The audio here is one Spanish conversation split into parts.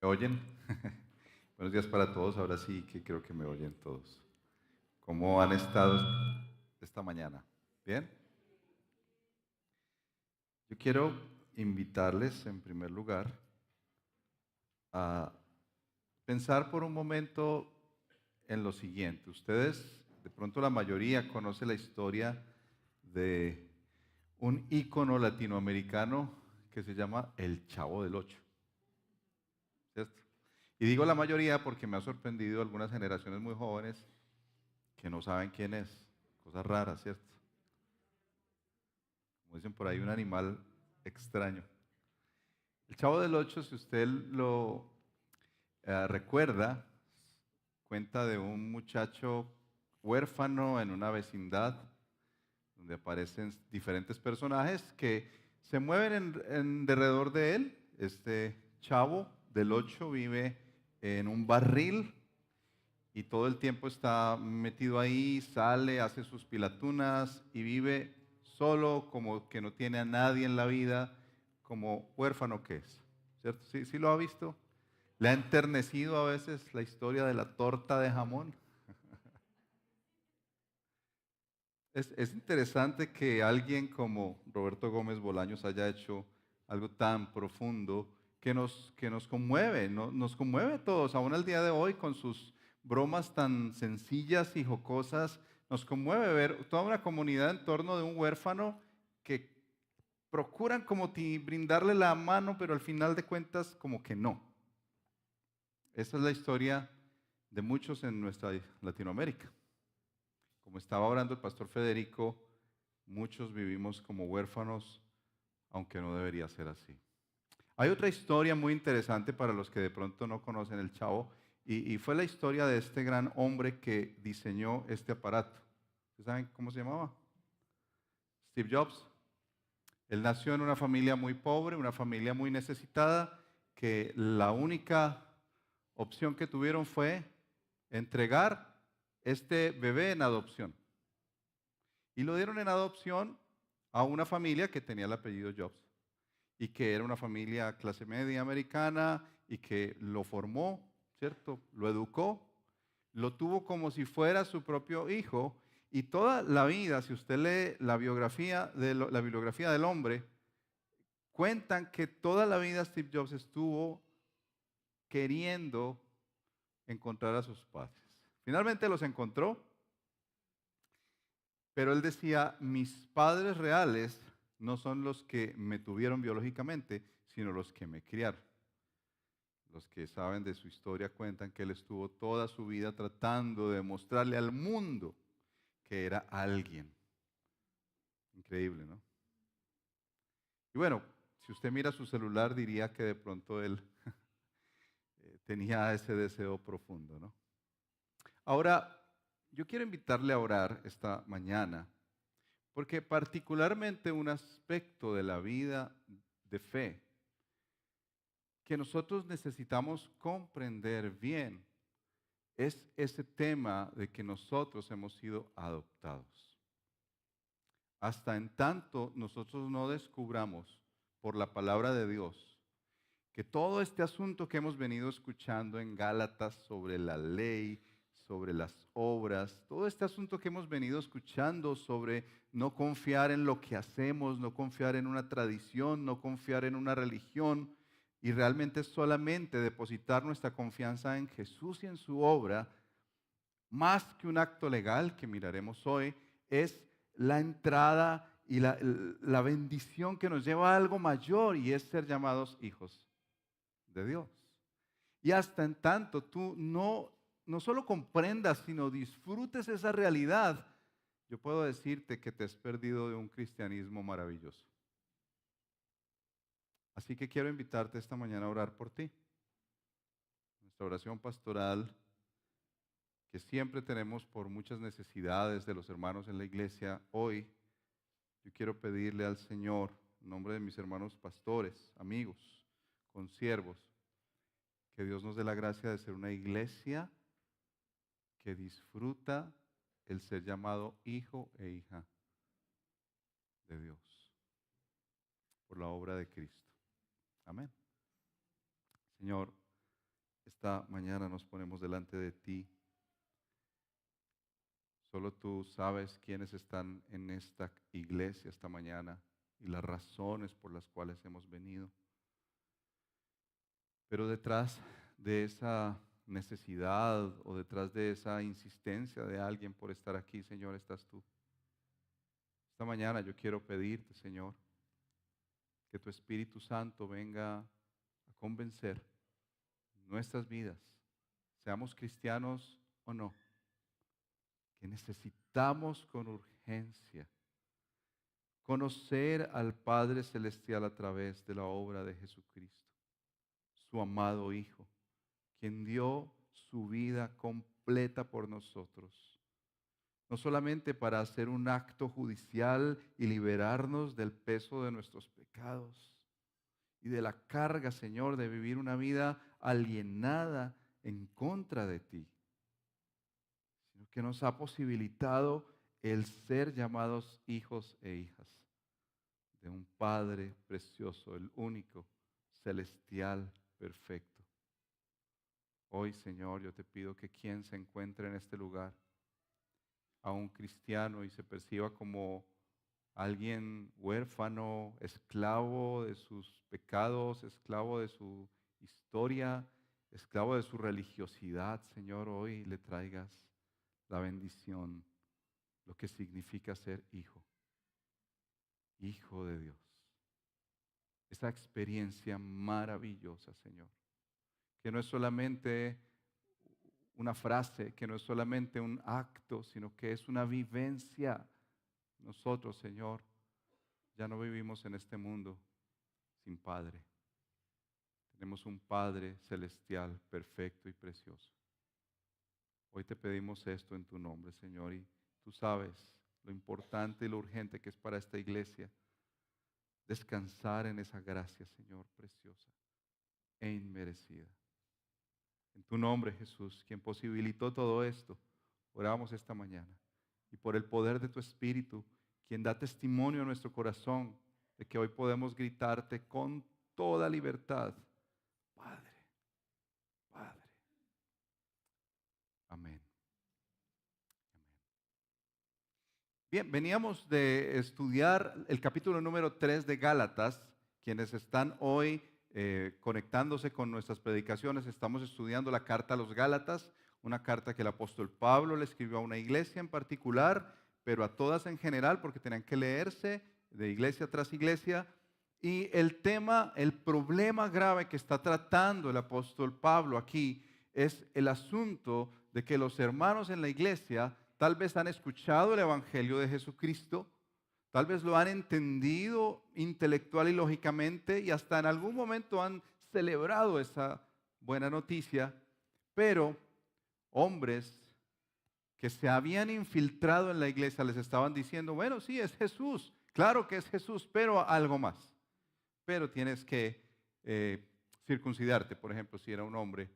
¿Me oyen? Buenos días para todos. Ahora sí que creo que me oyen todos. ¿Cómo han estado esta mañana? ¿Bien? Yo quiero invitarles en primer lugar a pensar por un momento en lo siguiente. Ustedes, de pronto la mayoría conoce la historia de un ícono latinoamericano que se llama El Chavo del Ocho, ¿cierto? Y digo la mayoría porque me ha sorprendido algunas generaciones muy jóvenes que no saben quién es. Cosas raras, ¿cierto? Como dicen por ahí, un animal extraño. El Chavo del Ocho, si usted lo recuerda, cuenta de un muchacho huérfano en una vecindad donde aparecen diferentes personajes que se mueven en derredor de él. Este Chavo del Ocho vive en un barril y todo el tiempo está metido ahí, sale, hace sus pilatunas y vive solo, como que no tiene a nadie en la vida, como huérfano que es. ¿Cierto? ¿Sí, sí lo ha visto? ¿Le ha enternecido a veces la historia de la torta de jamón? Es interesante que alguien como Roberto Gómez Bolaños haya hecho algo tan profundo que nos conmueve, nos conmueve a todos, aún al día de hoy con sus bromas tan sencillas y jocosas, nos conmueve ver toda una comunidad en torno de un huérfano que procuran como brindarle la mano, pero al final de cuentas como que no. Esa es la historia de muchos en nuestra Latinoamérica. Como estaba hablando el pastor Federico, muchos vivimos como huérfanos, aunque no debería ser así. Hay otra historia muy interesante para los que de pronto no conocen el Chavo, y fue la historia de este gran hombre que diseñó este aparato. ¿Ustedes saben cómo se llamaba? Steve Jobs. Él nació en una familia muy pobre, una familia muy necesitada, que la única opción que tuvieron fue entregar este bebé en adopción. Y lo dieron en adopción a una familia que tenía el apellido Jobs y que era una familia clase media americana y que lo formó, ¿cierto? Lo educó, lo tuvo como si fuera su propio hijo y toda la vida, si usted lee la bibliografía del hombre, cuentan que toda la vida Steve Jobs estuvo queriendo encontrar a sus padres. Finalmente los encontró, pero él decía, mis padres reales no son los que me tuvieron biológicamente, sino los que me criaron. Los que saben de su historia cuentan que él estuvo toda su vida tratando de mostrarle al mundo que era alguien. Increíble, ¿no? Y bueno, si usted mira su celular diría que de pronto él tenía ese deseo profundo, ¿no? Ahora, yo quiero invitarle a orar esta mañana, porque particularmente un aspecto de la vida de fe que nosotros necesitamos comprender bien es ese tema de que nosotros hemos sido adoptados. Hasta en tanto nosotros no descubramos por la palabra de Dios que todo este asunto que hemos venido escuchando en Gálatas sobre la ley, sobre las obras, todo este asunto que hemos venido escuchando sobre no confiar en lo que hacemos, no confiar en una tradición, no confiar en una religión, y realmente solamente depositar nuestra confianza en Jesús y en su obra, más que un acto legal que miraremos hoy, es la entrada y la bendición que nos lleva a algo mayor y es ser llamados hijos de Dios. Y hasta en tanto tú no solo comprendas, sino disfrutes esa realidad, yo puedo decirte que te has perdido de un cristianismo maravilloso. Así que quiero invitarte esta mañana a orar por ti. Nuestra oración pastoral que siempre tenemos por muchas necesidades de los hermanos en la iglesia, hoy yo quiero pedirle al Señor, en nombre de mis hermanos pastores, amigos, consiervos, que Dios nos dé la gracia de ser una iglesia que disfruta el ser llamado hijo e hija de Dios por la obra de Cristo. Amén. Señor, esta mañana nos ponemos delante de ti. Solo tú sabes quiénes están en esta iglesia esta mañana y las razones por las cuales hemos venido. Pero detrás de esa necesidad o detrás de esa insistencia de alguien por estar aquí, Señor, estás tú. Esta mañana yo quiero pedirte, Señor, que tu Espíritu Santo venga a convencer nuestras vidas, seamos cristianos o no, que necesitamos con urgencia conocer al Padre Celestial a través de la obra de Jesucristo, su amado Hijo, quien dio su vida completa por nosotros, no solamente para hacer un acto judicial y liberarnos del peso de nuestros pecados y de la carga, Señor, de vivir una vida alienada en contra de ti, sino que nos ha posibilitado el ser llamados hijos e hijas de un Padre precioso, el único, celestial, perfecto. Hoy, Señor, yo te pido que quien se encuentre en este lugar, a un cristiano y se perciba como alguien huérfano, esclavo de sus pecados, esclavo de su historia, esclavo de su religiosidad, Señor, hoy le traigas la bendición, lo que significa ser hijo, hijo de Dios. Esa experiencia maravillosa, Señor, que no es solamente una frase, que no es solamente un acto, sino que es una vivencia. Nosotros, Señor, ya no vivimos en este mundo sin Padre. Tenemos un Padre celestial, perfecto y precioso. Hoy te pedimos esto en tu nombre, Señor, y tú sabes lo importante y lo urgente que es para esta iglesia descansar en esa gracia, Señor, preciosa e inmerecida. En tu nombre, Jesús, quien posibilitó todo esto, oramos esta mañana. Y por el poder de tu Espíritu, quien da testimonio a nuestro corazón de que hoy podemos gritarte con toda libertad, Padre, Padre. Amén. Bien, veníamos de estudiar el capítulo número 3 de Gálatas. Quienes están hoy conectándose con nuestras predicaciones, estamos estudiando la carta a los Gálatas, una carta que el apóstol Pablo le escribió a una iglesia en particular, pero a todas en general, porque tenían que leerse de iglesia tras iglesia. Y el tema, el problema grave que está tratando el apóstol Pablo aquí es el asunto de que los hermanos en la iglesia tal vez han escuchado el Evangelio de Jesucristo, tal vez lo han entendido intelectual y lógicamente y hasta en algún momento han celebrado esa buena noticia, pero hombres que se habían infiltrado en la iglesia les estaban diciendo, bueno, sí, es Jesús, claro que es Jesús, pero algo más. Pero tienes que circuncidarte, por ejemplo, si era un hombre,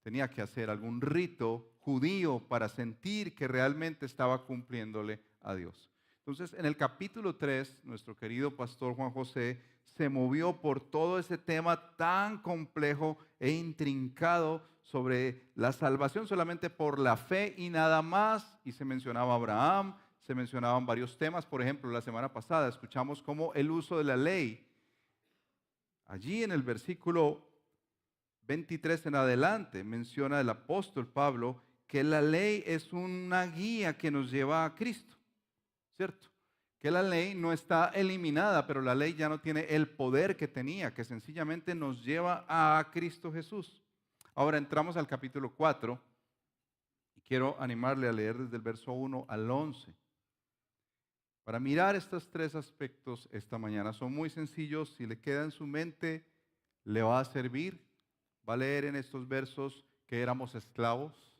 tenía que hacer algún rito judío para sentir que realmente estaba cumpliéndole a Dios. Entonces, en el capítulo 3, nuestro querido pastor Juan José se movió por todo ese tema tan complejo e intrincado sobre la salvación solamente por la fe y nada más. Y se mencionaba a Abraham, se mencionaban varios temas. Por ejemplo, la semana pasada escuchamos cómo el uso de la ley. Allí en el versículo 23 en adelante menciona el apóstol Pablo que la ley es una guía que nos lleva a Cristo, ¿cierto? Que la ley no está eliminada, pero la ley ya no tiene el poder que tenía, que sencillamente nos lleva a Cristo Jesús. Ahora entramos al capítulo 4 y quiero animarle a leer desde el verso 1 al 11. Para mirar estos tres aspectos esta mañana, son muy sencillos, si le queda en su mente, le va a servir. Va a leer en estos versos que éramos esclavos,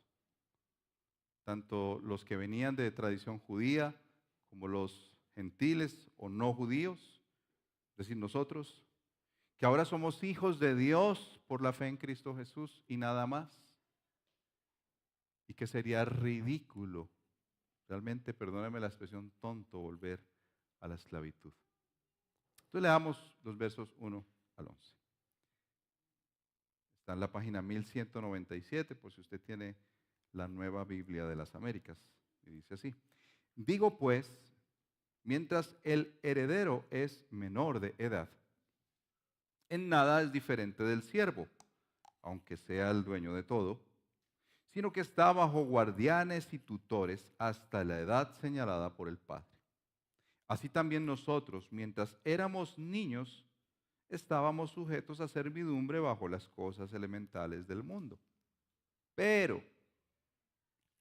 tanto los que venían de tradición judía como los gentiles o no judíos, es decir, nosotros, que ahora somos hijos de Dios por la fe en Cristo Jesús y nada más, y que sería ridículo, realmente, perdóname la expresión, tonto volver a la esclavitud. Entonces leamos los versos 1 al 11. Está en la página 1197, por si usted tiene la Nueva Biblia de las Américas. Y dice así: digo pues, mientras el heredero es menor de edad, en nada es diferente del siervo, aunque sea el dueño de todo, sino que está bajo guardianes y tutores hasta la edad señalada por el Padre. Así también nosotros, mientras éramos niños, estábamos sujetos a servidumbre bajo las cosas elementales del mundo. Pero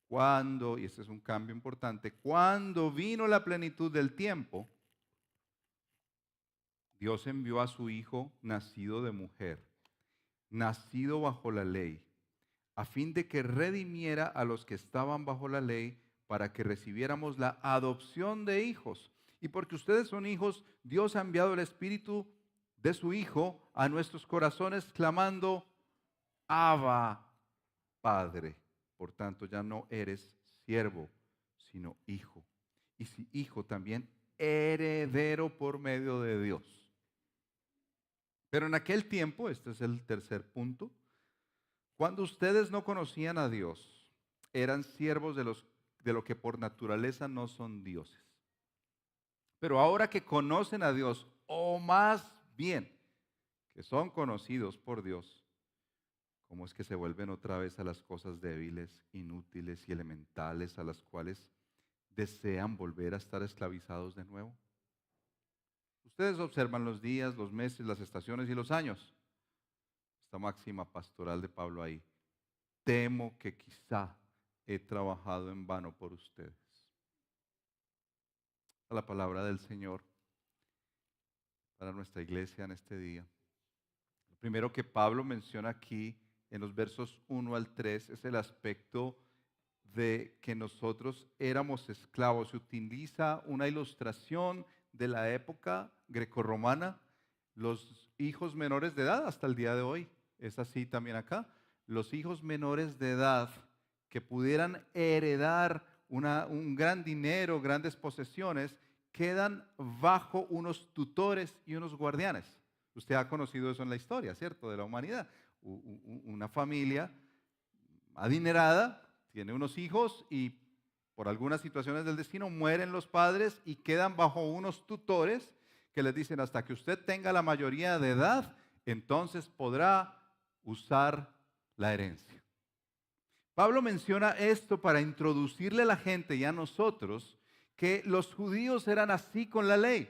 cuando, y este es un cambio importante, cuando vino la plenitud del tiempo, Dios envió a su Hijo nacido de mujer, nacido bajo la ley, a fin de que redimiera a los que estaban bajo la ley, para que recibiéramos la adopción de hijos. Y porque ustedes son hijos, Dios ha enviado el Espíritu de su Hijo a nuestros corazones, clamando: Abba, Padre. Por tanto, ya no eres siervo, sino hijo. Y si hijo, también heredero por medio de Dios. Pero en aquel tiempo, este es el tercer punto, cuando ustedes no conocían a Dios, eran siervos de lo que por naturaleza no son dioses. Pero ahora que conocen a Dios, o más bien que son conocidos por Dios, ¿cómo es que se vuelven otra vez a las cosas débiles, inútiles y elementales a las cuales desean volver a estar esclavizados de nuevo? Ustedes observan los días, los meses, las estaciones y los años. Esta máxima pastoral de Pablo ahí: temo que quizá he trabajado en vano por ustedes. A la palabra del Señor para nuestra iglesia en este día. Lo primero que Pablo menciona aquí en los versos 1 al 3 es el aspecto de que nosotros éramos esclavos. Se utiliza una ilustración de la época grecorromana. Los hijos menores de edad, hasta el día de hoy, es así también acá. Los hijos menores de edad que pudieran heredar un gran dinero, grandes posesiones, quedan bajo unos tutores y unos guardianes. Usted ha conocido eso en la historia, ¿cierto?, de la humanidad. Una familia adinerada tiene unos hijos y por algunas situaciones del destino mueren los padres y quedan bajo unos tutores que les dicen: hasta que usted tenga la mayoría de edad, entonces podrá usar la herencia. Pablo menciona esto para introducirle a la gente y a nosotros que los judíos eran así con la ley.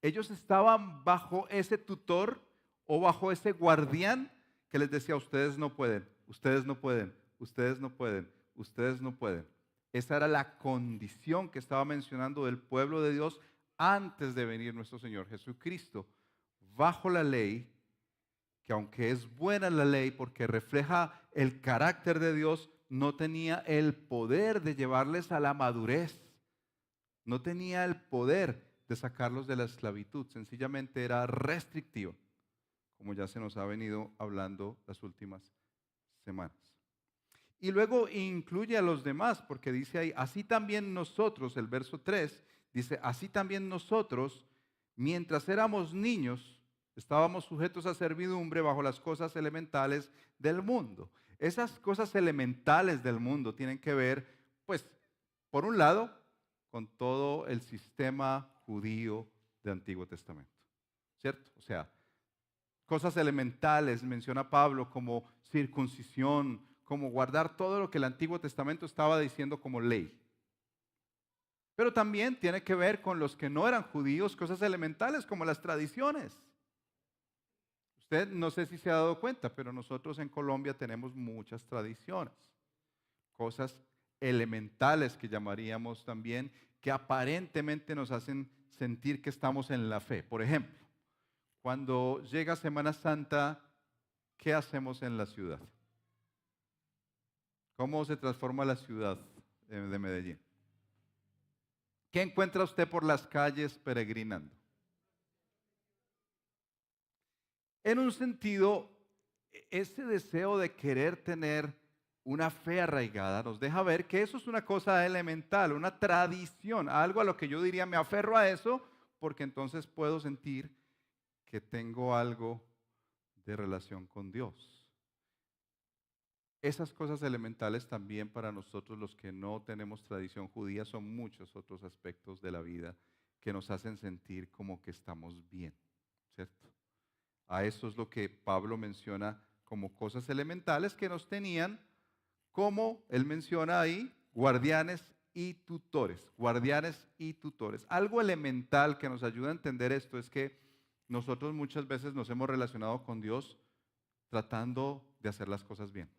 Ellos estaban bajo ese tutor o bajo ese guardián que les decía: ustedes no pueden, ustedes no pueden, ustedes no pueden, ustedes no pueden. Esa era la condición que estaba mencionando del pueblo de Dios antes de venir nuestro Señor Jesucristo. Bajo la ley, que aunque es buena la ley porque refleja el carácter de Dios, no tenía el poder de llevarles a la madurez. No tenía el poder de sacarlos de la esclavitud. Sencillamente era restrictivo, como ya se nos ha venido hablando las últimas semanas. Y luego incluye a los demás, porque dice ahí: así también nosotros, el verso 3, dice: así también nosotros, mientras éramos niños, estábamos sujetos a servidumbre bajo las cosas elementales del mundo. Esas cosas elementales del mundo tienen que ver, pues, por un lado, con todo el sistema judío del Antiguo Testamento, ¿cierto? O sea, cosas elementales menciona Pablo, como circuncisión, como guardar todo lo que el Antiguo Testamento estaba diciendo como ley. Pero también tiene que ver con los que no eran judíos, cosas elementales como las tradiciones. Usted no sé si se ha dado cuenta, pero nosotros en Colombia tenemos muchas tradiciones, cosas elementales que llamaríamos también, que aparentemente nos hacen sentir que estamos en la fe. Por ejemplo, cuando llega Semana Santa, ¿qué hacemos en la ciudad? ¿Cómo se transforma la ciudad de Medellín? ¿Qué encuentra usted por las calles peregrinando? En un sentido, ese deseo de querer tener una fe arraigada nos deja ver que eso es una cosa elemental, una tradición, algo a lo que yo diría: me aferro a eso porque entonces puedo sentir que tengo algo de relación con Dios. Esas cosas elementales también para nosotros los que no tenemos tradición judía son muchos otros aspectos de la vida que nos hacen sentir como que estamos bien, ¿cierto? A eso es lo que Pablo menciona como cosas elementales que nos tenían, como él menciona ahí, guardianes y tutores, guardianes y tutores. Algo elemental que nos ayuda a entender esto es que nosotros muchas veces nos hemos relacionado con Dios tratando de hacer las cosas bien.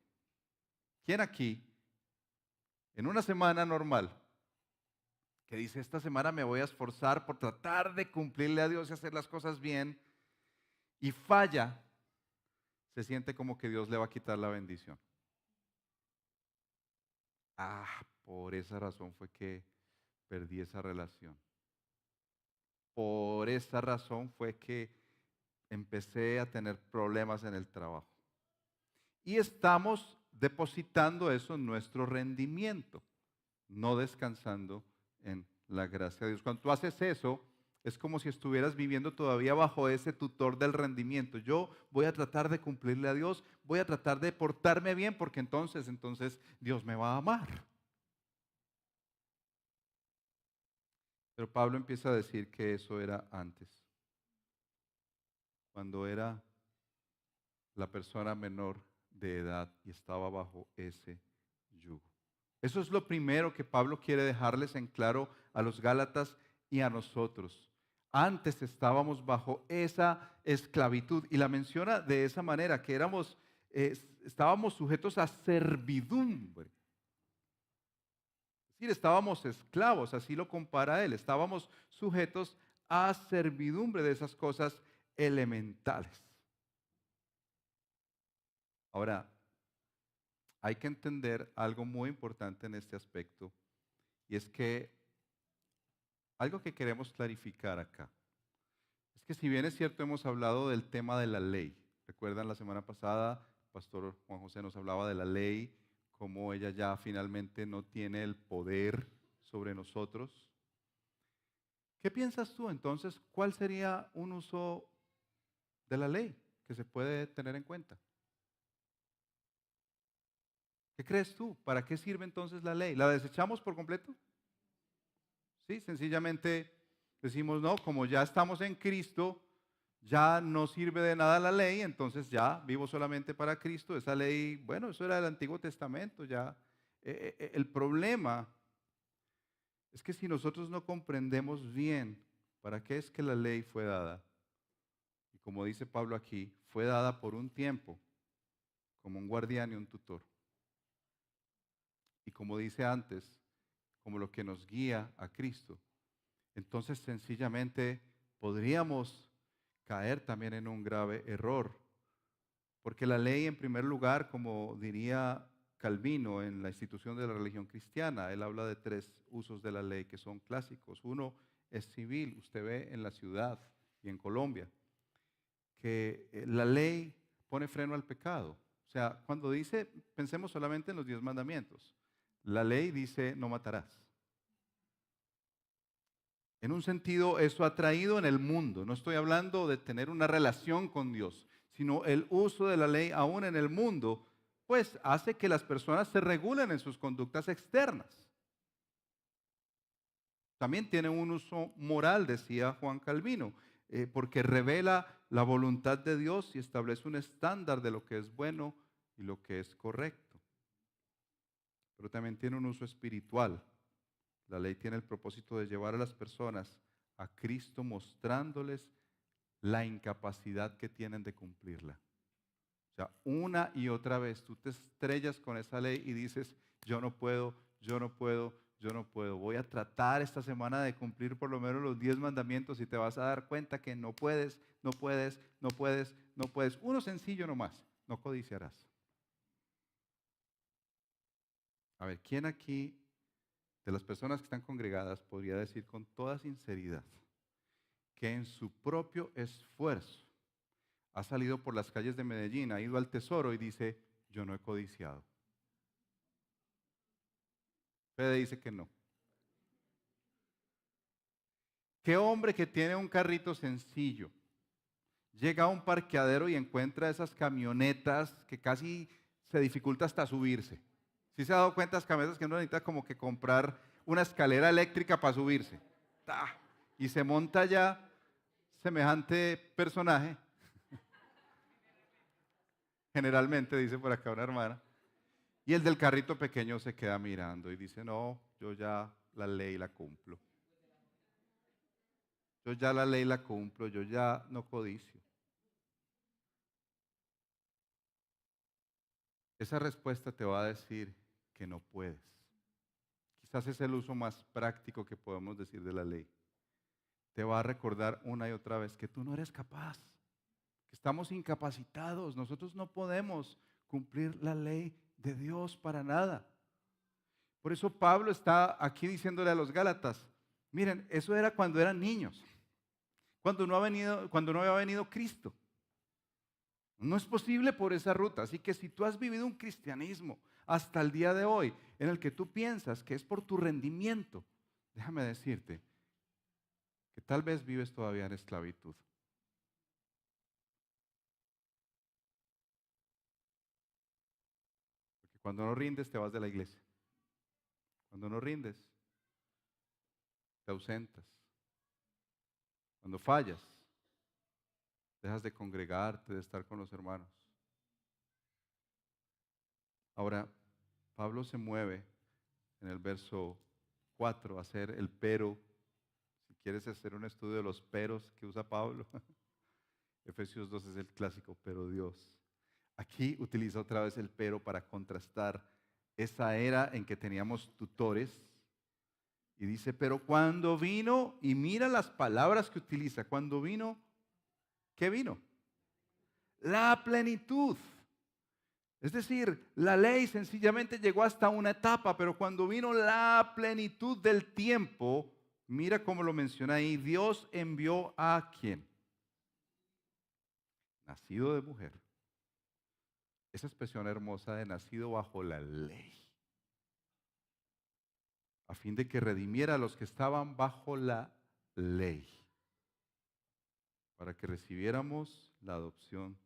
¿Quién aquí, en una semana normal, que dice, esta semana me voy a esforzar por tratar de cumplirle a Dios y hacer las cosas bien, y falla, se siente como que Dios le va a quitar la bendición? Ah, por esa razón fue que perdí esa relación. Por esa razón fue que empecé a tener problemas en el trabajo. Y estamos depositando eso en nuestro rendimiento, no descansando en la gracia de Dios. Cuando tú haces eso, es como si estuvieras viviendo todavía bajo ese tutor del rendimiento. Yo voy a tratar de cumplirle a Dios, voy a tratar de portarme bien porque entonces Dios me va a amar. Pero Pablo empieza a decir que eso era antes, cuando era la persona menor de edad y estaba bajo ese yugo. Eso es lo primero que Pablo quiere dejarles en claro a los Gálatas y a nosotros. Antes estábamos bajo esa esclavitud y la menciona de esa manera, que estábamos sujetos a servidumbre. Es decir, estábamos esclavos, así lo compara él, estábamos sujetos a servidumbre de esas cosas elementales. Ahora, hay que entender algo muy importante en este aspecto, y es que algo que queremos clarificar acá es que si bien es cierto hemos hablado del tema de la ley, recuerdan la semana pasada, Pastor Juan José nos hablaba de la ley, cómo ella ya finalmente no tiene el poder sobre nosotros. ¿Qué piensas tú entonces? ¿Cuál sería un uso de la ley que se puede tener en cuenta? ¿Qué crees tú? ¿Para qué sirve entonces la ley? ¿La desechamos por completo? Sí, sencillamente decimos, no, como ya estamos en Cristo, ya no sirve de nada la ley, entonces ya vivo solamente para Cristo. Esa ley, bueno, eso era del Antiguo Testamento, ya. El problema es que si nosotros no comprendemos bien para qué es que la ley fue dada, y como dice Pablo aquí, fue dada por un tiempo, como un guardián y un tutor. Y como dice antes, como lo que nos guía a Cristo. Entonces sencillamente podríamos caer también en un grave error, porque la ley en primer lugar, como diría Calvino en la institución de la religión cristiana, él habla de tres usos de la ley que son clásicos. Uno es civil, usted ve en la ciudad y en Colombia, que la ley pone freno al pecado. O sea, cuando dice, pensemos solamente en los 10 mandamientos, la ley dice no matarás. En un sentido, eso ha traído en el mundo. No estoy hablando de tener una relación con Dios, sino el uso de la ley aún en el mundo, pues hace que las personas se regulen en sus conductas externas. También tiene un uso moral, decía Juan Calvino, porque revela la voluntad de Dios y establece un estándar de lo que es bueno y lo que es correcto. Pero también tiene un uso espiritual. La ley tiene el propósito de llevar a las personas a Cristo mostrándoles la incapacidad que tienen de cumplirla. O sea, una y otra vez tú te estrellas con esa ley y dices, yo no puedo, yo no puedo, yo no puedo. Voy a tratar esta semana de cumplir por lo menos los 10 mandamientos y te vas a dar cuenta que no puedes, no puedes, no puedes, no puedes. Uno sencillo nomás, no codiciarás. A ver, ¿quién aquí de las personas que están congregadas podría decir con toda sinceridad que en su propio esfuerzo ha salido por las calles de Medellín, ha ido al tesoro y dice, yo no he codiciado? Fede dice que no. ¿Qué hombre que tiene un carrito sencillo llega a un parqueadero y encuentra esas camionetas que casi se dificulta hasta subirse. ¿Sí se ha dado cuenta que a veces que uno necesita como que comprar una escalera eléctrica para subirse? ¡Ta! Y se monta ya semejante personaje, generalmente dice por acá una hermana, y el del carrito pequeño se queda mirando y dice, no, yo ya la ley la cumplo. Yo ya la ley la cumplo, yo ya no codicio. Esa respuesta te va a decir que no puedes. Quizás es el uso más práctico que podemos decir de la ley. Te va a recordar una y otra vez que tú no eres capaz, que estamos incapacitados, nosotros no podemos cumplir la ley de Dios para nada. Por eso Pablo está aquí diciéndole a los Gálatas, miren, eso era cuando eran niños, cuando no había venido Cristo. No es posible por esa ruta. Así que si tú has vivido un cristianismo hasta el día de hoy en el que tú piensas que es por tu rendimiento, déjame decirte que tal vez vives todavía en esclavitud. Porque cuando no rindes te vas de la iglesia. Cuando no rindes te ausentas. Cuando fallas dejas de congregarte, de estar con los hermanos. Ahora, Pablo se mueve en el verso 4 a hacer el pero. Si quieres hacer un estudio de los peros que usa Pablo, Efesios 2 es el clásico, pero Dios. Aquí utiliza otra vez el pero para contrastar esa era en que teníamos tutores. Y dice, pero cuando vino, y mira las palabras que utiliza, cuando vino, ¿qué vino? La plenitud. Es decir, la ley sencillamente llegó hasta una etapa, pero cuando vino la plenitud del tiempo, mira cómo lo menciona ahí, Dios envió a ¿quién? Nacido de mujer. Esa expresión hermosa de nacido bajo la ley, a fin de que redimiera a los que estaban bajo la ley, para que recibiéramos la adopción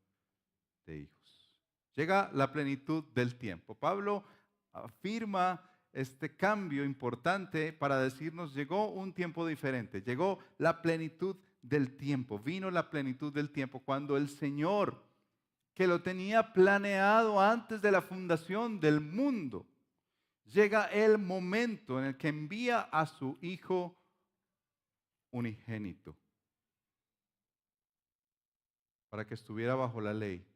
de hijos. Llega la plenitud del tiempo. Pablo afirma este cambio importante para decirnos, llegó un tiempo diferente, llegó la plenitud del tiempo, vino la plenitud del tiempo, cuando el Señor, que lo tenía planeado antes de la fundación del mundo, llega el momento en el que envía a su Hijo unigénito para que estuviera bajo la ley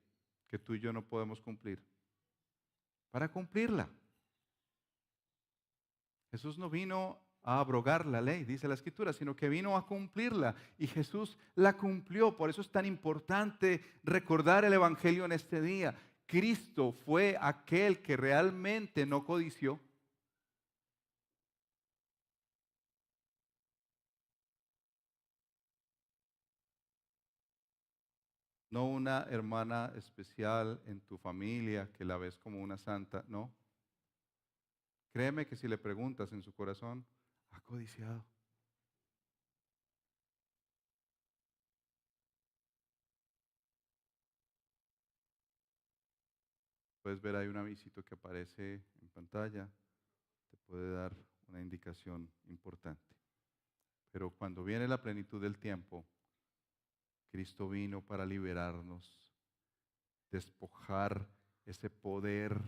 que tú y yo no podemos cumplir, para cumplirla. Jesús no vino a abrogar la ley, dice la Escritura, sino que vino a cumplirla y Jesús la cumplió. Por eso es tan importante recordar el Evangelio en este día. Cristo fue aquel que realmente no codició. No una hermana especial en tu familia que la ves como una santa, no. Créeme que si le preguntas en su corazón, ha codiciado. Puedes ver ahí un avisito que aparece en pantalla, te puede dar una indicación importante. Pero cuando viene la plenitud del tiempo, Cristo vino para liberarnos, despojar ese poder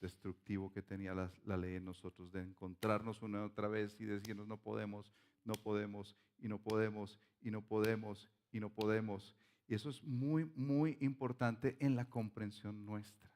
destructivo que tenía la ley en nosotros, de encontrarnos una y otra vez y decirnos no podemos, no podemos, y no podemos, y no podemos, y no podemos. Y eso es muy, muy importante en la comprensión nuestra.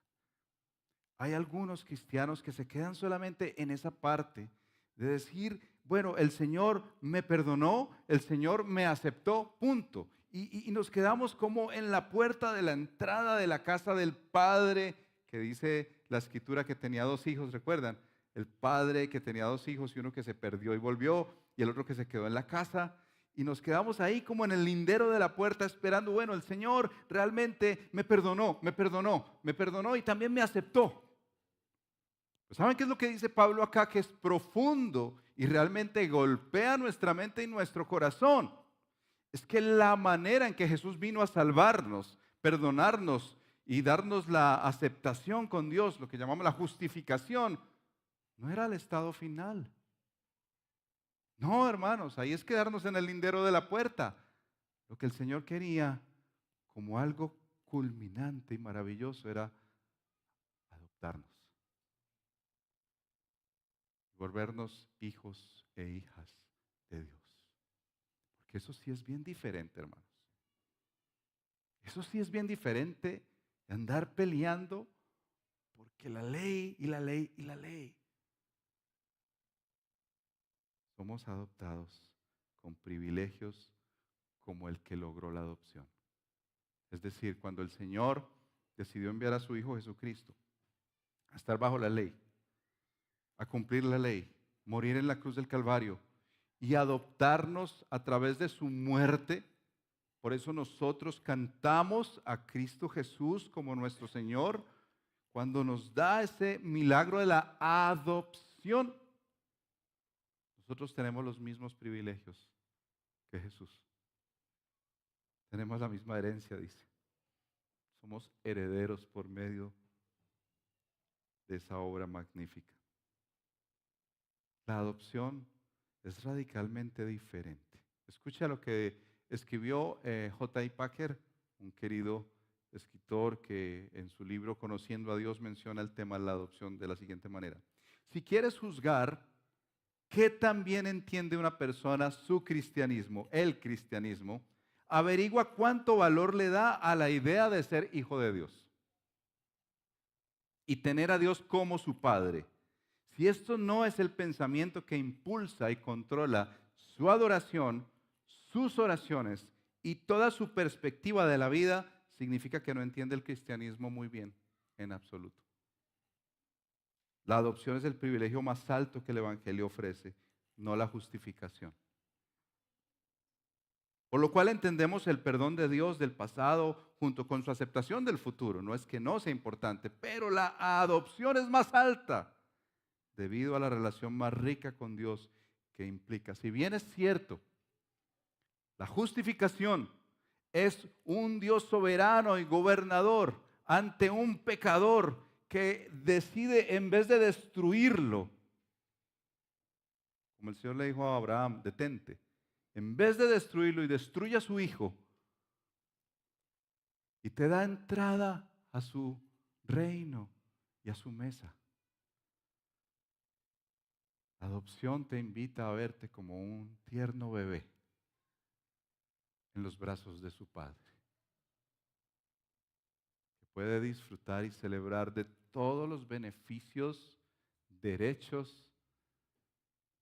Hay algunos cristianos que se quedan solamente en esa parte de decir, bueno, el Señor me perdonó, el Señor me aceptó, punto. Y nos quedamos como en la puerta de la entrada de la casa del Padre, que dice la Escritura que tenía dos hijos, ¿recuerdan? El padre que tenía dos hijos y uno que se perdió y volvió, y el otro que se quedó en la casa. Y nos quedamos ahí como en el lindero de la puerta esperando, bueno, el Señor realmente me perdonó, me perdonó, me perdonó y también me aceptó. ¿Saben qué es lo que dice Pablo acá? Que es profundo y realmente golpea nuestra mente y nuestro corazón. Es que la manera en que Jesús vino a salvarnos, perdonarnos y darnos la aceptación con Dios, lo que llamamos la justificación, no era el estado final. No, hermanos, ahí es quedarnos en el lindero de la puerta. Lo que el Señor quería como algo culminante y maravilloso era adoptarnos, volvernos hijos e hijas de Dios. Porque eso sí es bien diferente, hermanos. Eso sí es bien diferente de andar peleando porque la ley y la ley y la ley. Somos adoptados con privilegios como el que logró la adopción. Es decir, cuando el Señor decidió enviar a su Hijo Jesucristo a estar bajo la ley, a cumplir la ley, morir en la cruz del Calvario y adoptarnos a través de su muerte. Por eso nosotros cantamos a Cristo Jesús como nuestro Señor cuando nos da ese milagro de la adopción. Nosotros tenemos los mismos privilegios que Jesús. Tenemos la misma herencia, dice. Somos herederos por medio de esa obra magnífica. La adopción es radicalmente diferente. Escucha lo que escribió J.I. Packer, un querido escritor que en su libro Conociendo a Dios menciona el tema de la adopción de la siguiente manera. Si quieres juzgar qué tan bien entiende una persona su cristianismo, el cristianismo, averigua cuánto valor le da a la idea de ser hijo de Dios y tener a Dios como su Padre. Si esto no es el pensamiento que impulsa y controla su adoración, sus oraciones y toda su perspectiva de la vida, significa que no entiende el cristianismo muy bien, en absoluto. La adopción es el privilegio más alto que el Evangelio ofrece, no la justificación. Por lo cual entendemos el perdón de Dios del pasado junto con su aceptación del futuro. No es que no sea importante, pero la adopción es más alta debido a la relación más rica con Dios que implica. Si bien es cierto, la justificación es un Dios soberano y gobernador ante un pecador que decide en vez de destruirlo, como el Señor le dijo a Abraham, detente, en vez de destruirlo y destruye a su hijo y te da entrada a su reino y a su mesa. La adopción te invita a verte como un tierno bebé en los brazos de su padre, que puede disfrutar y celebrar de todos los beneficios, derechos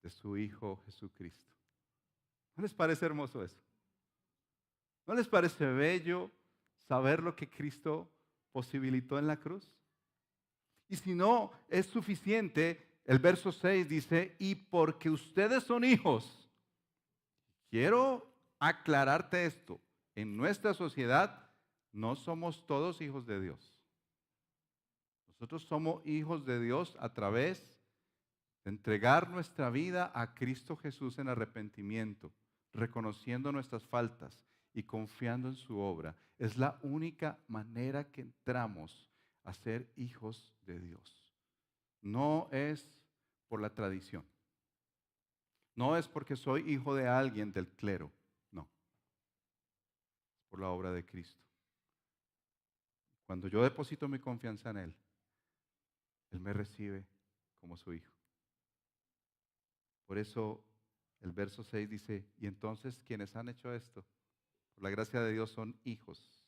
de su Hijo Jesucristo. ¿No les parece hermoso eso? ¿No les parece bello saber lo que Cristo posibilitó en la cruz? Y si no es suficiente, el verso 6 dice, y porque ustedes son hijos. Quiero aclararte esto. En nuestra sociedad no somos todos hijos de Dios. Nosotros somos hijos de Dios a través de entregar nuestra vida a Cristo Jesús en arrepentimiento, reconociendo nuestras faltas y confiando en su obra. Es la única manera que entramos a ser hijos de Dios. No es por la tradición. No es porque soy hijo de alguien del clero. No. Es por la obra de Cristo. Cuando yo deposito mi confianza en Él, Él me recibe como su hijo. Por eso el verso 6 dice, y entonces quienes han hecho esto, por la gracia de Dios, son hijos.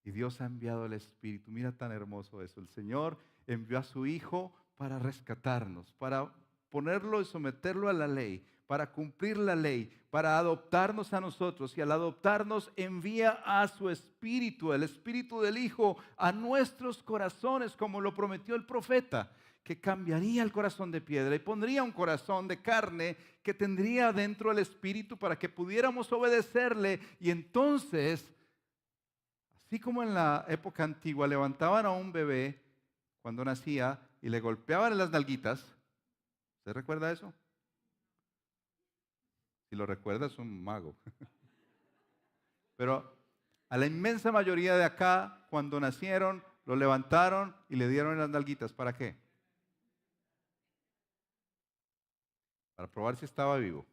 Y Dios ha enviado el Espíritu. Mira tan hermoso eso. El Señor envió a su Hijo para rescatarnos, para ponerlo y someterlo a la ley, para cumplir la ley, para adoptarnos a nosotros. Y al adoptarnos envía a su Espíritu, el Espíritu del Hijo, a nuestros corazones, como lo prometió el profeta, que cambiaría el corazón de piedra y pondría un corazón de carne que tendría dentro el Espíritu para que pudiéramos obedecerle. Y entonces, así como en la época antigua levantaban a un bebé cuando nacía y le golpeaban en las nalguitas, ¿usted recuerda eso? Si lo recuerda es un mago. Pero A la inmensa mayoría de acá, cuando nacieron, lo levantaron y le dieron las nalguitas. ¿Para qué? Para probar si estaba vivo.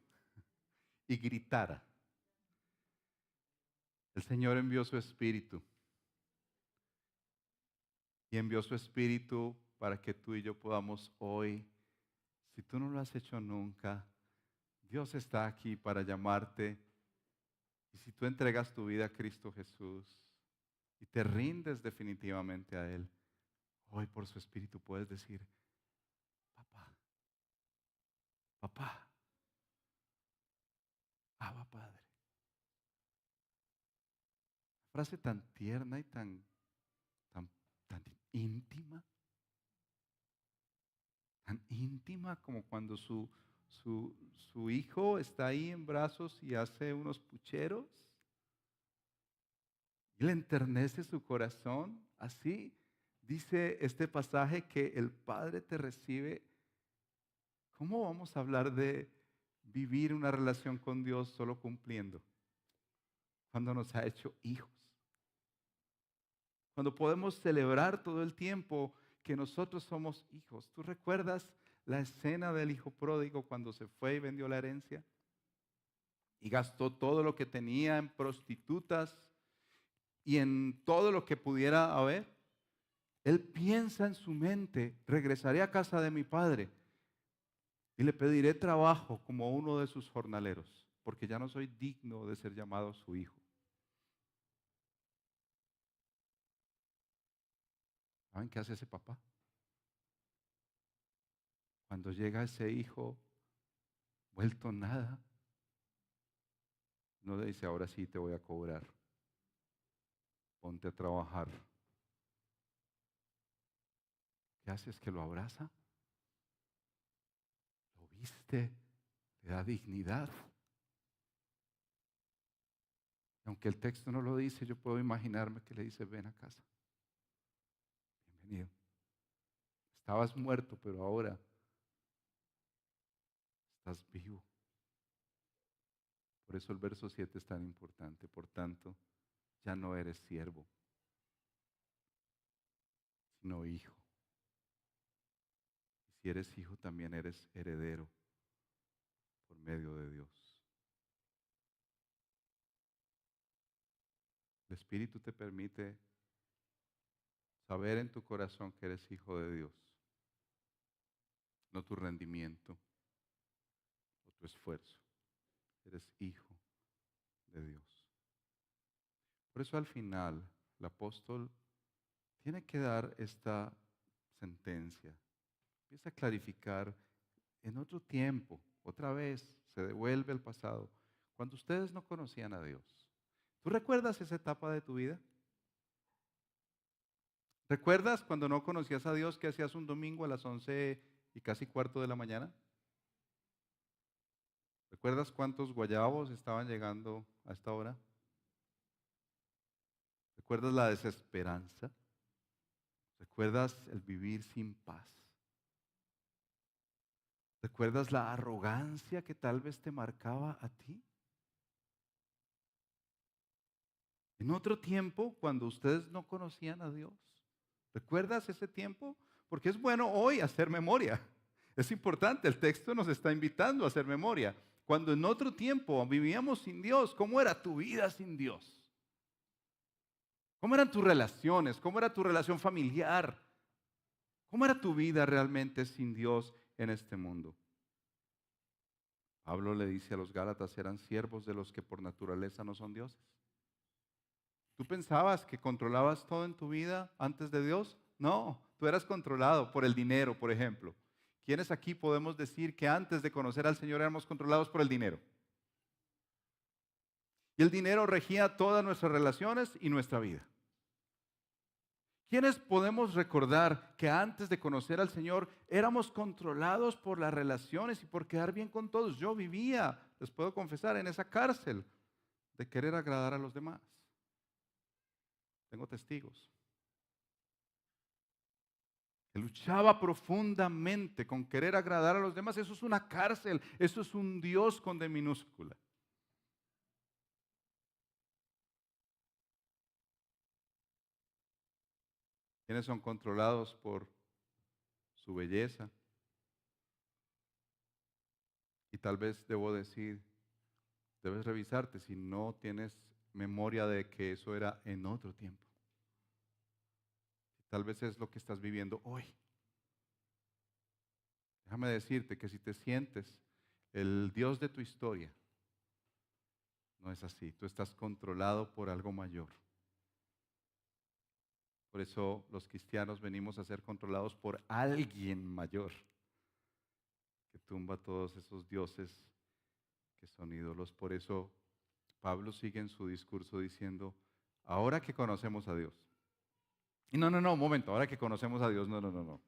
Y gritara. El Señor envió su Espíritu. Y envió su Espíritu para que tú y yo podamos hoy, si tú no lo has hecho nunca, Dios está aquí para llamarte. Y si tú entregas tu vida a Cristo Jesús y te rindes definitivamente a Él, hoy por su Espíritu puedes decir, papá, papá, Abba Padre. Frase tan tierna y tan, tan íntima, tan íntima como cuando su hijo está ahí en brazos y hace unos pucheros y le enternece su corazón. Así dice este pasaje que el Padre te recibe. ¿Cómo vamos a hablar de vivir una relación con Dios solo cumpliendo? Cuando nos ha hecho hijos. Cuando podemos celebrar todo el tiempo que nosotros somos hijos. ¿Tú recuerdas la escena del hijo pródigo cuando se fue y vendió la herencia? Y gastó todo lo que tenía en prostitutas y en todo lo que pudiera haber. Él piensa en su mente, regresaré a casa de mi padre y le pediré trabajo como uno de sus jornaleros, porque ya no soy digno de ser llamado su hijo. ¿Saben qué hace ese papá? Cuando llega ese hijo vuelto nada, no le dice, ahora sí te voy a cobrar, ponte a trabajar. ¿Qué hace? Es que lo abraza, lo viste, le da dignidad. Aunque el texto no lo dice, yo puedo imaginarme que le dice, ven a casa, bienvenido. Estabas muerto, pero ahora estás vivo. Por eso el verso 7 es tan importante. Por tanto, ya no eres siervo, sino hijo. Y si eres hijo, también eres heredero por medio de Dios. El Espíritu te permite saber en tu corazón que eres hijo de Dios, no tu rendimiento o tu esfuerzo. Eres hijo de Dios. Por eso al final el apóstol tiene que dar esta sentencia. Empieza a clarificar en otro tiempo, otra vez se devuelve al pasado, cuando ustedes no conocían a Dios. ¿Tú recuerdas esa etapa de tu vida? ¿Recuerdas cuando no conocías a Dios que hacías un domingo a las 11 y casi cuarto de la mañana? ¿Recuerdas cuántos guayabos estaban llegando a esta hora? ¿Recuerdas la desesperanza? ¿Recuerdas el vivir sin paz? ¿Recuerdas la arrogancia que tal vez te marcaba a ti? En otro tiempo, cuando ustedes no conocían a Dios. ¿Recuerdas ese tiempo? Porque es bueno hoy hacer memoria. Es importante, el texto nos está invitando a hacer memoria. Cuando en otro tiempo vivíamos sin Dios, ¿cómo era tu vida sin Dios? ¿Cómo eran tus relaciones? ¿Cómo era tu relación familiar? ¿Cómo era tu vida realmente sin Dios en este mundo? Pablo le dice a los Gálatas, eran siervos de los que por naturaleza no son dioses. ¿Tú pensabas que controlabas todo en tu vida antes de Dios? No, tú eras controlado por el dinero, por ejemplo. ¿Quiénes aquí podemos decir que antes de conocer al Señor éramos controlados por el dinero? Y el dinero regía todas nuestras relaciones y nuestra vida. ¿Quiénes podemos recordar que antes de conocer al Señor éramos controlados por las relaciones y por quedar bien con todos? Yo vivía, les puedo confesar, en esa cárcel de querer agradar a los demás. Tengo testigos. Que luchaba profundamente con querer agradar a los demás. Eso es una cárcel, eso es un Dios con D minúscula. ¿Quiénes son controlados por su belleza? Y tal vez debo decir, debes revisarte si no tienes memoria de que eso era en otro tiempo. Tal vez es lo que estás viviendo hoy. Déjame decirte que si te sientes el Dios de tu historia, no es así. Tú estás controlado por algo mayor. Por eso los cristianos venimos a ser controlados por alguien mayor que tumba todos esos dioses que son ídolos. Por eso Pablo sigue en su discurso diciendo, ahora que conocemos a Dios. Y no, un momento, ahora que conocemos a Dios, no.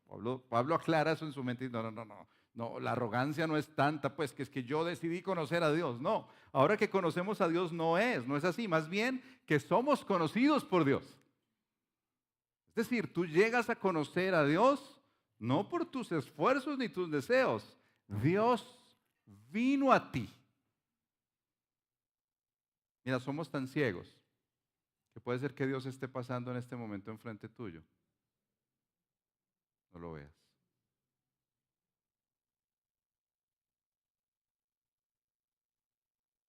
Pablo aclara eso en su mente y no, la arrogancia no es tanta, pues que es que yo decidí conocer a Dios. No, ahora que conocemos a Dios no es así, más bien que somos conocidos por Dios. Es decir, tú llegas a conocer a Dios no por tus esfuerzos ni tus deseos. Dios vino a ti. Mira, somos tan ciegos que puede ser que Dios esté pasando en este momento enfrente tuyo. No lo veas.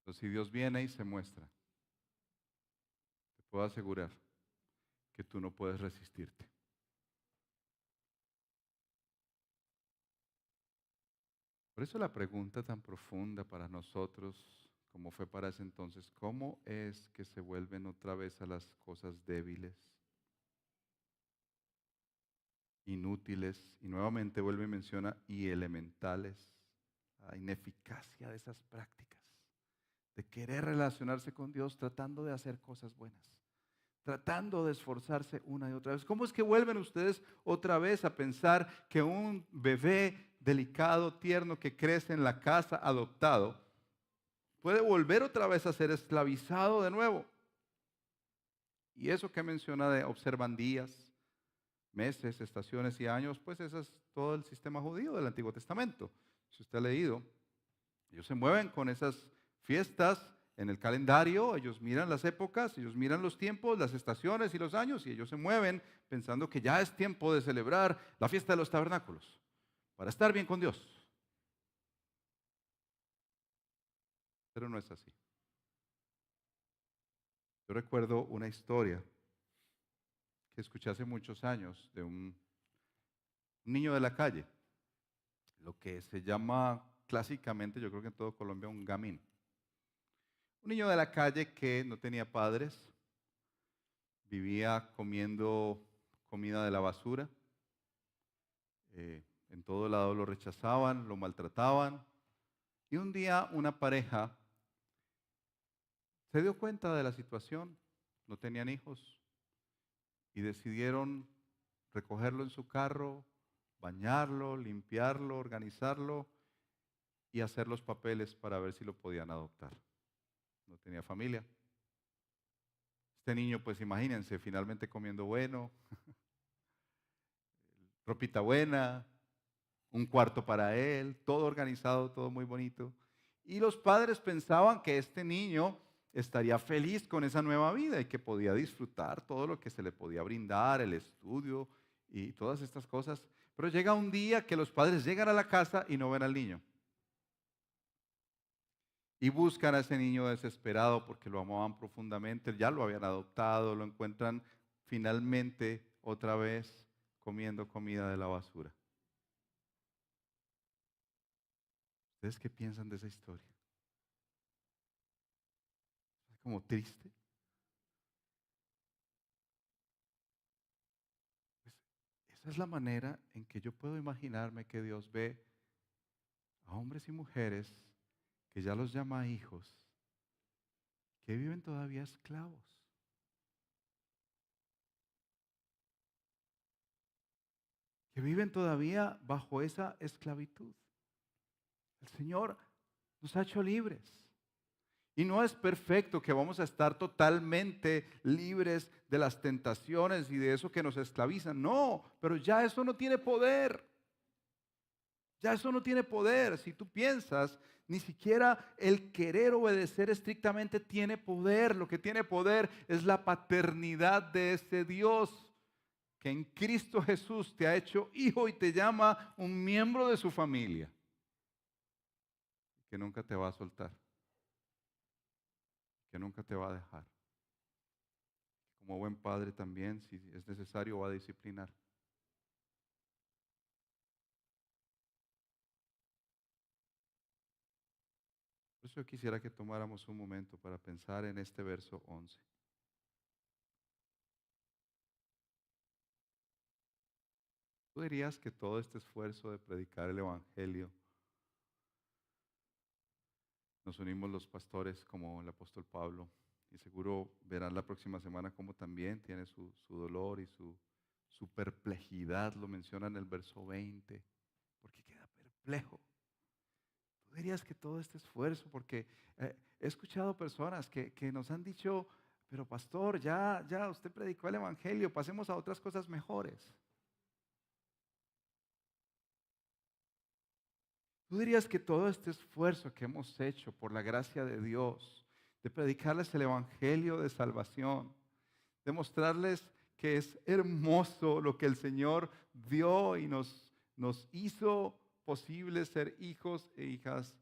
Entonces, si Dios viene y se muestra, te puedo asegurar que tú no puedes resistirte. Por eso la pregunta tan profunda para nosotros, como fue para ese entonces, ¿cómo es que se vuelven otra vez a las cosas débiles, inútiles? Y nuevamente vuelve y menciona, y elementales, la ineficacia de esas prácticas, de querer relacionarse con Dios tratando de hacer cosas buenas, tratando de esforzarse una y otra vez. ¿Cómo es que vuelven ustedes otra vez a pensar que un bebé delicado, tierno, que crece en la casa adoptado, puede volver otra vez a ser esclavizado de nuevo? Y eso que menciona de observan días, meses, estaciones y años, pues eso es todo el sistema judío del Antiguo Testamento. Si usted ha leído, ellos se mueven con esas fiestas en el calendario, ellos miran las épocas, ellos miran los tiempos, las estaciones y los años, y ellos se mueven pensando que ya es tiempo de celebrar la fiesta de los tabernáculos, para estar bien con Dios. Pero no es así. Yo recuerdo una historia que escuché hace muchos años de un niño de la calle, lo que se llama clásicamente, yo creo que en todo Colombia, un gamín. Un niño de la calle que no tenía padres, vivía comiendo comida de la basura, en todo lado lo rechazaban, lo maltrataban, y un día una pareja se dio cuenta de la situación, no tenían hijos, y decidieron recogerlo en su carro, bañarlo, limpiarlo, organizarlo y hacer los papeles para ver si lo podían adoptar. No tenía familia. Este niño, pues imagínense, finalmente comiendo bueno, ropita buena, un cuarto para él, todo organizado, todo muy bonito. Y los padres pensaban que este niño estaría feliz con esa nueva vida y que podía disfrutar todo lo que se le podía brindar, el estudio y todas estas cosas. Pero llega un día que los padres llegan a la casa y no ven al niño. Y buscan a ese niño desesperado porque lo amaban profundamente, ya lo habían adoptado, lo encuentran finalmente otra vez comiendo comida de la basura. ¿Ustedes qué piensan de esa historia? Es como triste. Pues esa es la manera en que yo puedo imaginarme que Dios ve a hombres y mujeres que ya los llama hijos, que viven todavía esclavos. Que viven todavía bajo esa esclavitud. El Señor nos ha hecho libres. Y no es perfecto que vamos a estar totalmente libres de las tentaciones y de eso que nos esclaviza. No, pero ya eso no tiene poder. Ya eso no tiene poder. Si tú piensas, ni siquiera el querer obedecer estrictamente tiene poder. Lo que tiene poder es la paternidad de ese Dios que en Cristo Jesús te ha hecho hijo y te llama un miembro de su familia, que nunca te va a soltar, que nunca te va a dejar. Como buen padre también, si es necesario, va a disciplinar. Por eso yo quisiera que tomáramos un momento para pensar en este verso 11. ¿Tú dirías que todo este esfuerzo de predicar el Evangelio, nos unimos los pastores como el apóstol Pablo, y seguro verán la próxima semana cómo también tiene su dolor y su perplejidad, lo menciona en el verso 20, porque queda perplejo? ¿Tú dirías que todo este esfuerzo, porque he escuchado personas que nos han dicho, pero pastor, ya usted predicó el Evangelio, pasemos a otras cosas mejores? ¿Tú dirías que todo este esfuerzo que hemos hecho por la gracia de Dios, de predicarles el Evangelio de salvación, de mostrarles que es hermoso lo que el Señor dio y nos hizo posible ser hijos e hijas,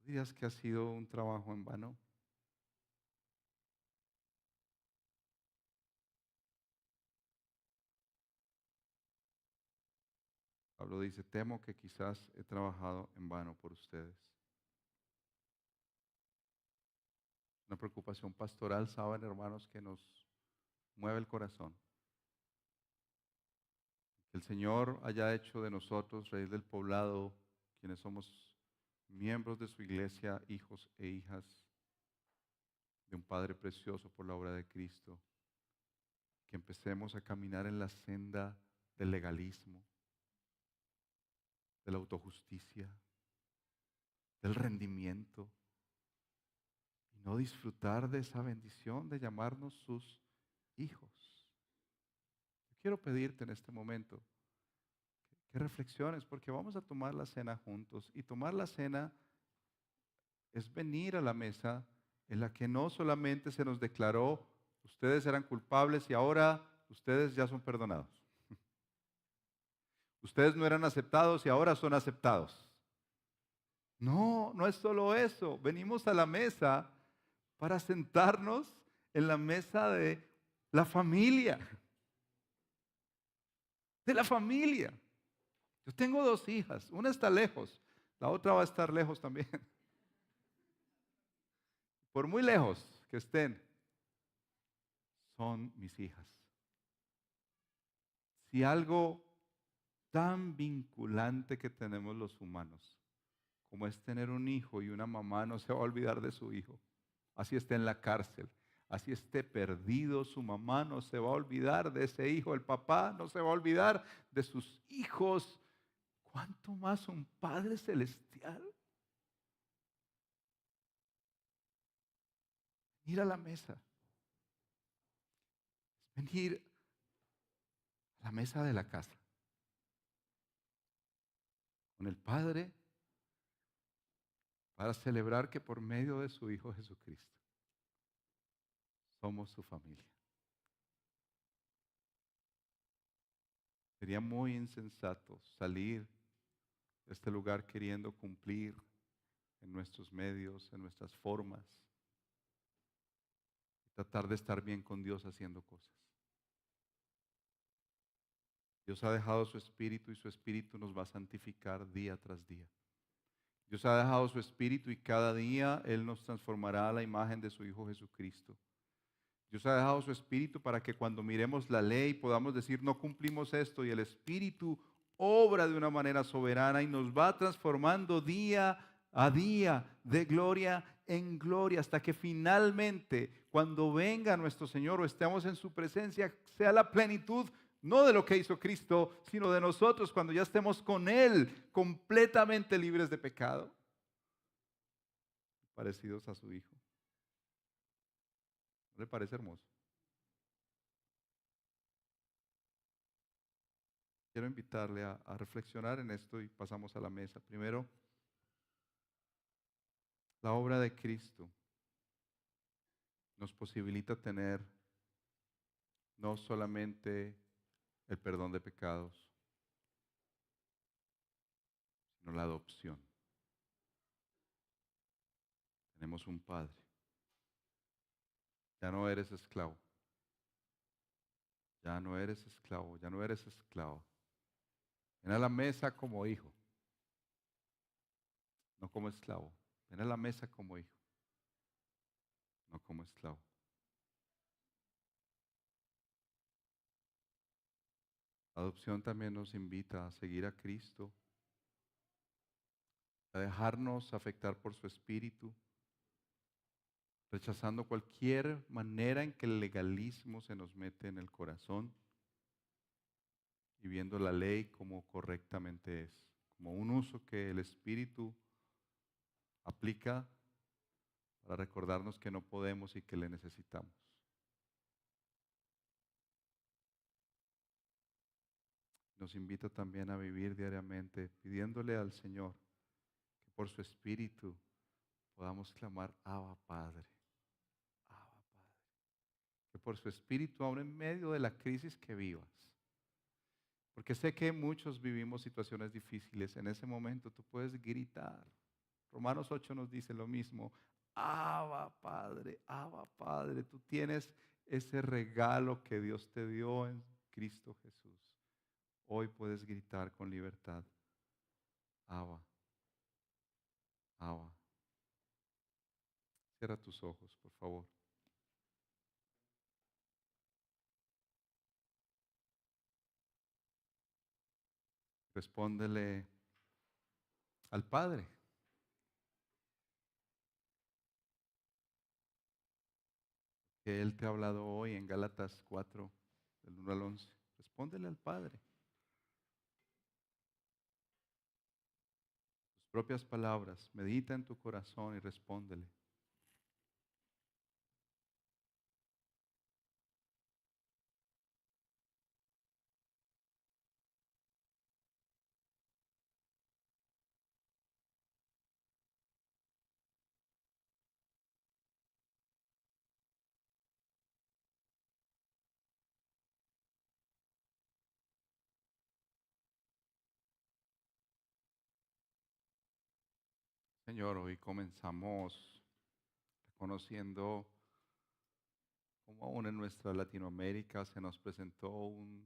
tú dirías que ha sido un trabajo en vano? Pablo dice, temo que quizás he trabajado en vano por ustedes. Una preocupación pastoral, saben hermanos, que nos mueve el corazón. Que el Señor haya hecho de nosotros, reyes del poblado, quienes somos miembros de su iglesia, hijos e hijas de un Padre precioso por la obra de Cristo, que empecemos a caminar en la senda del legalismo, de la autojusticia, del rendimiento, y no disfrutar de esa bendición de llamarnos sus hijos. Yo quiero pedirte en este momento que reflexiones, porque vamos a tomar la cena juntos, y tomar la cena es venir a la mesa en la que no solamente se nos declaró, ustedes eran culpables y ahora ustedes ya son perdonados. Ustedes no eran aceptados y ahora son aceptados. No, no es solo eso. Venimos a la mesa para sentarnos en la mesa de la familia. De la familia. Yo tengo dos hijas. Una está lejos. La otra va a estar lejos también. Por muy lejos que estén, son mis hijas. Si algo tan vinculante que tenemos los humanos, como es tener un hijo, y una mamá no se va a olvidar de su hijo, así esté en la cárcel, así esté perdido, su mamá no se va a olvidar de ese hijo, el papá no se va a olvidar de sus hijos. ¿Cuánto más un Padre celestial? Ir a la mesa, es venir a la mesa de la casa con el Padre para celebrar que por medio de su Hijo Jesucristo somos su familia. Sería muy insensato salir de este lugar queriendo cumplir en nuestros medios, en nuestras formas, y tratar de estar bien con Dios haciendo cosas. Dios ha dejado su Espíritu y su Espíritu nos va a santificar día tras día. Dios ha dejado su Espíritu y cada día Él nos transformará a la imagen de su Hijo Jesucristo. Dios ha dejado su Espíritu para que cuando miremos la ley podamos decir no cumplimos esto, y el Espíritu obra de una manera soberana y nos va transformando día a día, de gloria en gloria, hasta que finalmente cuando venga nuestro Señor o estemos en su presencia sea la plenitud no de lo que hizo Cristo, sino de nosotros cuando ya estemos con Él completamente libres de pecado, parecidos a su Hijo. ¿No le parece hermoso? Quiero invitarle a reflexionar en esto y pasamos a la mesa. Primero, la obra de Cristo nos posibilita tener no solamente el perdón de pecados, sino la adopción. Tenemos un Padre. Ya no eres esclavo. Ya no eres esclavo. Ya no eres esclavo. Ven a la mesa como hijo, no como esclavo. Ven a la mesa como hijo, no como esclavo. La adopción también nos invita a seguir a Cristo, a dejarnos afectar por su espíritu, rechazando cualquier manera en que el legalismo se nos mete en el corazón y viendo la ley como correctamente es, como un uso que el Espíritu aplica para recordarnos que no podemos y que le necesitamos. Nos invita también a vivir diariamente pidiéndole al Señor que por su Espíritu podamos clamar, Abba Padre, Abba Padre. Que por su Espíritu, aún en medio de la crisis que vivas, porque sé que muchos vivimos situaciones difíciles, en ese momento tú puedes gritar. Romanos 8 nos dice lo mismo, Abba Padre, tú tienes ese regalo que Dios te dio en Cristo Jesús. Hoy puedes gritar con libertad, Abba, Abba. Cierra tus ojos, por favor. Respóndele al Padre, que Él te ha hablado hoy en Gálatas 4, del 1 al 11. Respóndele al Padre. Tus propias palabras, medita en tu corazón y respóndele. Señor, hoy comenzamos reconociendo cómo aún en nuestra Latinoamérica se nos presentó un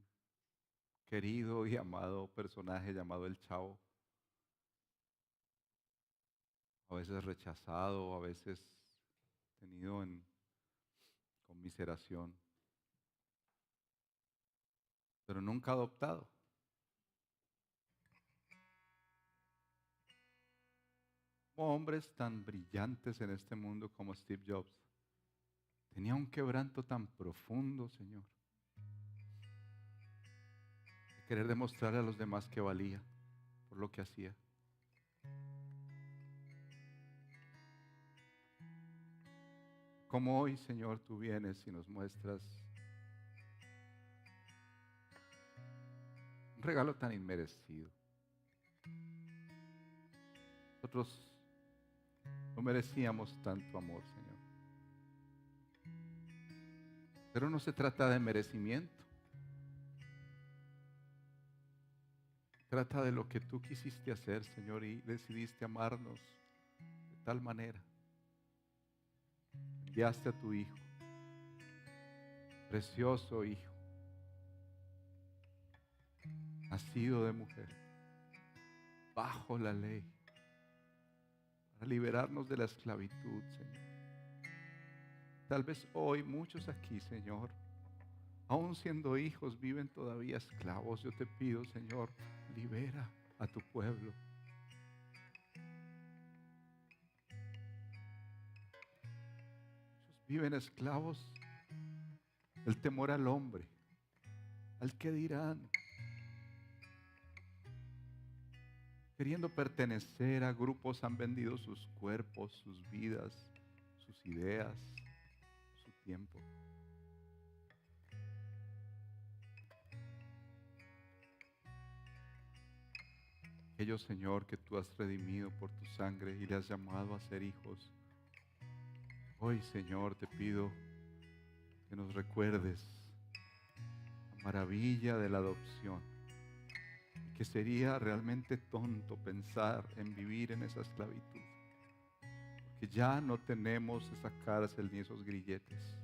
querido y amado personaje llamado el Chavo, a veces rechazado, a veces tenido en conmiseración, pero nunca adoptado. Como hombres tan brillantes en este mundo como Steve Jobs, tenía un quebranto tan profundo, Señor, de querer demostrarle a los demás que valía por lo que hacía. Como hoy, Señor, tú vienes y nos muestras un regalo tan inmerecido. Nosotros no merecíamos tanto amor, Señor. Pero no se trata de merecimiento. Trata de lo que tú quisiste hacer, Señor, y decidiste amarnos de tal manera. Enviaste a tu Hijo, precioso Hijo, nacido de mujer, bajo la ley, para liberarnos de la esclavitud, Señor. Tal vez hoy muchos aquí, Señor, aún siendo hijos, viven todavía esclavos. Yo te pido, Señor, libera a tu pueblo. Muchos viven esclavos del temor al hombre, al que dirán, queriendo pertenecer a grupos, han vendido sus cuerpos, sus vidas, sus ideas, su tiempo. Aquellos, Señor, que tú has redimido por tu sangre y le has llamado a ser hijos. Hoy, Señor, te pido que nos recuerdes maravilla de la adopción, que sería realmente tonto pensar en vivir en esa esclavitud, porque ya no tenemos esa cárcel ni esos grilletes.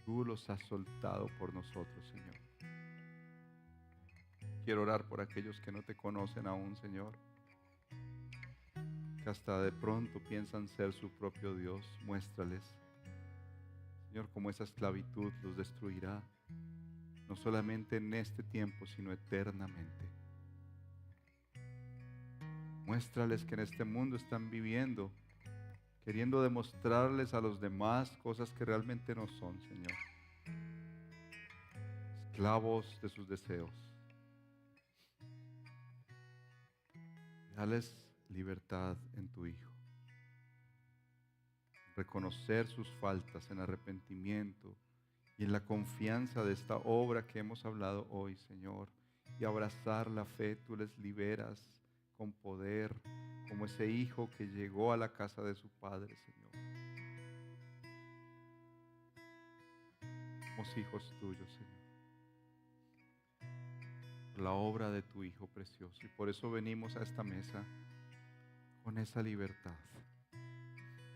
Tú los has soltado por nosotros, Señor. Quiero orar por aquellos que no te conocen aún, Señor, que hasta de pronto piensan ser su propio Dios. Muéstrales, Señor, cómo esa esclavitud los destruirá, no solamente en este tiempo, sino eternamente. Muéstrales que en este mundo están viviendo, queriendo demostrarles a los demás cosas que realmente no son, Señor. Esclavos de sus deseos. Dales libertad en tu Hijo. Reconocer sus faltas en arrepentimiento y en la confianza de esta obra que hemos hablado hoy, Señor. Y abrazar la fe, tú les liberas con poder, como ese hijo que llegó a la casa de su padre, Señor. Somos hijos tuyos, Señor, la obra de tu Hijo precioso. Y por eso venimos a esta mesa con esa libertad.